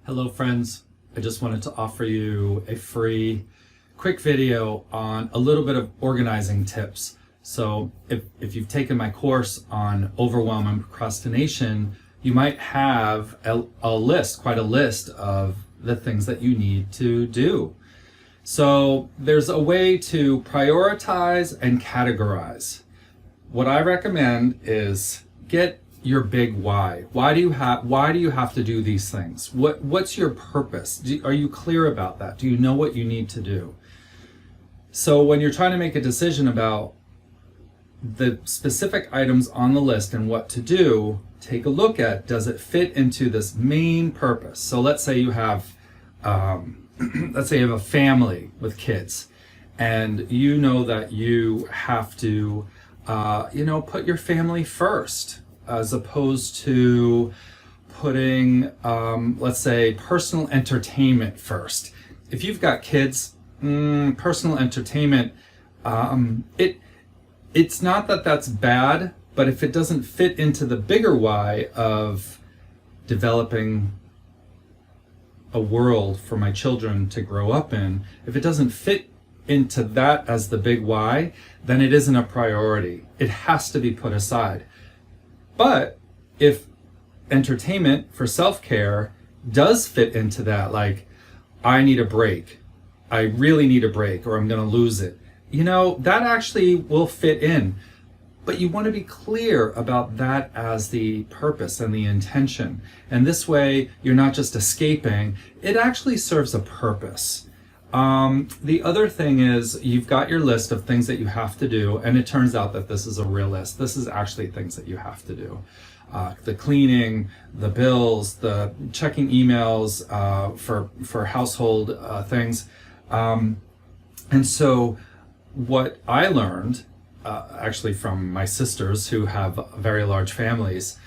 Hello friends, I just wanted to offer you a free quick video on a little bit of organizing tips. So if you've taken my course on overwhelm and procrastination, you might have quite a list of the things that you need to do. So there's a way to prioritize and categorize. What I recommend is get your big why. Why do you have to do these things? What's your purpose? Are you clear about that? Do you know what you need to do? So when you're trying to make a decision about the specific items on the list and what to do, take a look at, does it fit into this main purpose? So let's say you have a family with kids, and you know that you have to put your family first, as opposed to putting, let's say, personal entertainment first. If you've got kids, personal entertainment, it's not that that's bad, but if it doesn't fit into the bigger why of developing a world for my children to grow up in, if it doesn't fit into that as the big why, then it isn't a priority. It has to be put aside. But if entertainment for self-care does fit into that, like, I need a break, I really need a break, or I'm going to lose it, that actually will fit in. But you want to be clear about that as the purpose and the intention. And this way, you're not just escaping, it actually serves a purpose. The other thing is, you've got your list of things that you have to do, and it turns out that this is a real list. This is actually things that you have to do. The cleaning, the bills, the checking emails for household things. And so what I learned, actually from my sisters who have very large families,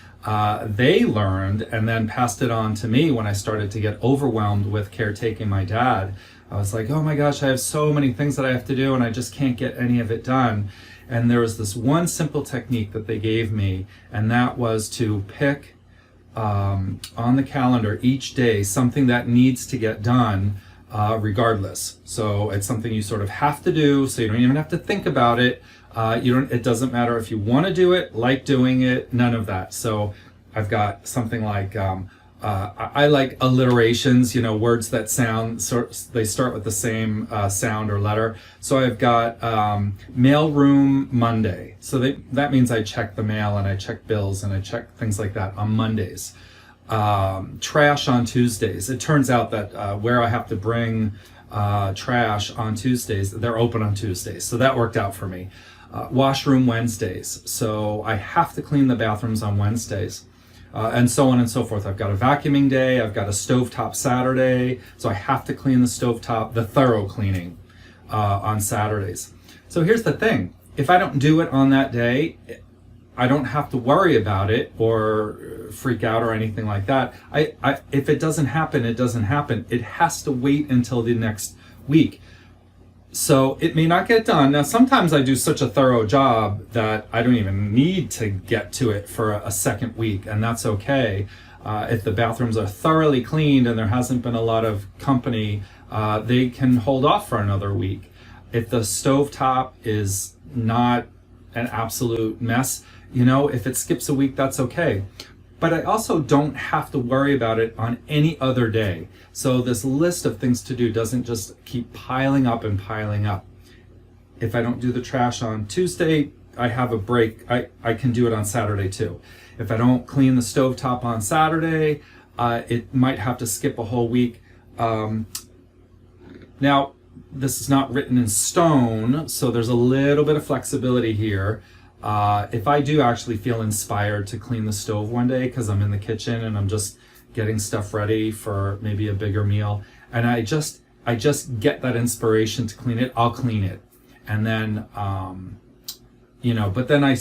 they learned and then passed it on to me when I started to get overwhelmed with caretaking my dad. I was like, oh my gosh, I have so many things that I have to do and I just can't get any of it done. And there was this one simple technique that they gave me, and that was to pick on the calendar each day something that needs to get done regardless. So it's something you sort of have to do, so you don't even have to think about it. It doesn't matter if you want to do it, like doing it, none of that. So I've got something like, I like alliterations, words that they start with the same sound or letter. So I've got mailroom Monday. So that means I check the mail and I check bills and I check things like that on Mondays. Trash on Tuesdays. It turns out that where I have to bring trash on Tuesdays, they're open on Tuesdays. So that worked out for me. Washroom Wednesdays. So I have to clean the bathrooms on Wednesdays. And so on and so forth. I've got a vacuuming day, I've got a stovetop Saturday, so I have to clean the stovetop, the thorough cleaning on Saturdays. So here's the thing, if I don't do it on that day, I don't have to worry about it or freak out or anything like that. If it doesn't happen, it doesn't happen. It has to wait until the next week. So it may not get done. Now, sometimes I do such a thorough job that I don't even need to get to it for a second week, and that's okay. If the bathrooms are thoroughly cleaned and there hasn't been a lot of company, they can hold off for another week. If the stovetop is not an absolute mess, if it skips a week, that's okay. But I also don't have to worry about it on any other day. So this list of things to do doesn't just keep piling up and piling up. If I don't do the trash on Tuesday, I have a break. I can do it on Saturday too. If I don't clean the stovetop on Saturday, it might have to skip a whole week. Now, this is not written in stone, so there's a little bit of flexibility here. If I do actually feel inspired to clean the stove one day because I'm in the kitchen and I'm just getting stuff ready for maybe a bigger meal, and I just get that inspiration to clean it, I'll clean it. And then, but then I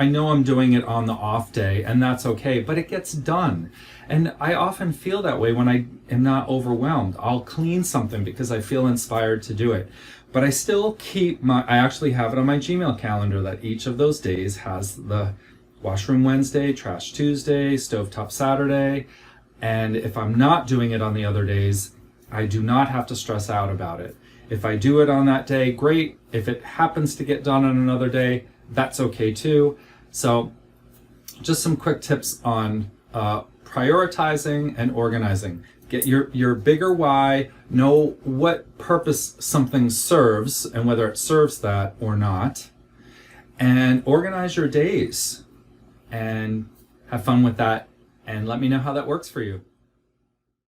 know I'm doing it on the off day, and that's okay, but it gets done. And I often feel that way when I am not overwhelmed. I'll clean something because I feel inspired to do it. But I still I actually have it on my Gmail calendar that each of those days has the washroom Wednesday, trash Tuesday, stovetop Saturday, And if I'm not doing it on the other days, I do not have to stress out about it. If I do it on that day, great. If it happens to get done on another day, that's okay too. So just some quick tips on prioritizing and organizing. Get your bigger why, know what purpose something serves and whether it serves that or not, and organize your days and have fun with that, and let me know how that works for you.